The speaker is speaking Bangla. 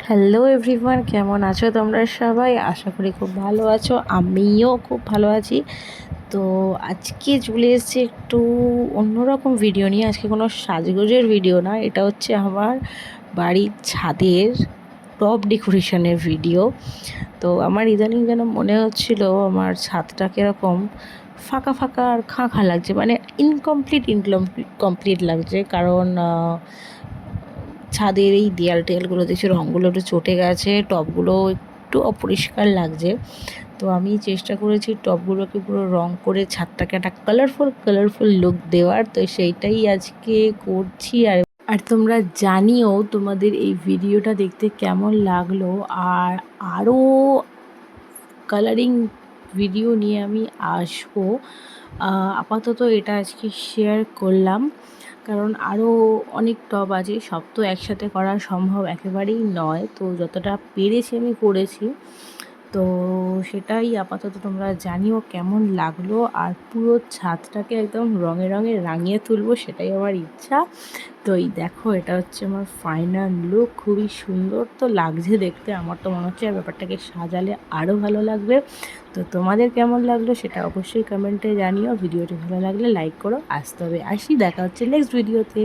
হ্যালো এভরিওয়ান, কেমন আছো তোমরা সবাই? আশা করি খুব ভালো আছো। আমিও খুব ভালো আছি। তো আজকে চলে এসেছি একটু অন্যরকম ভিডিও নিয়ে। আজকে কোনো সাজগোজের ভিডিও না, এটা হচ্ছে আমার বাড়ির ছাদের টপ ডেকোরেশনের ভিডিও। তো আমার ইদানিং যেন মনে হচ্ছিল আমার ছাদটা কীরকম ফাঁকা ফাঁকা আর খাঁ খাঁ লাগছে, মানে ইনকমপ্লিট কমপ্লিট লাগছে। কারণ ছাদের এই দেয়াল টেয়ালগুলো দেখছি রঙগুলো একটু চটে গেছে, টবগুলো একটু অপরিষ্কার লাগছে। তো আমি চেষ্টা করেছি টবগুলোকে পুরো রং করে ছাদটাকে একটা কালারফুল লুক দেওয়ার। তো সেইটাই আজকে করছি। আর তোমরা জানিও তোমাদের এই ভিডিওটা দেখতে কেমন লাগলো। আর আরও কালারিং ভিডিও নিয়ে আমি আসবো। আপাতত এটা আজকে শেয়ার করলাম, কারণ আরও অনেক টব আছে, সব তো একসাথে করা সম্ভব একেবারেই নয়। তো যতটা পেরেছি আমি করেছি। তো সেটাই আপাতত তোমরা জানিও কেমন লাগলো। আর পুরো ছাদটাকে একদম রঙে রঙে রাঙিয়ে তুলবো, সেটাই আমার ইচ্ছা। তো এই দেখো, এটা হচ্ছে আমার ফাইনাল লুক। খুবই সুন্দর তো লাগছে দেখতে। আমার তো মনে হচ্ছে আর ব্যাপারটাকে সাজালে আরও ভালো লাগবে। তো তোমাদের কেমন লাগলো সেটা অবশ্যই কমেন্টে জানিও। ভিডিওটি ভালো লাগলে লাইক করো। আসতে হবে, আসি, দেখা হচ্ছে নেক্সট ভিডিওতে।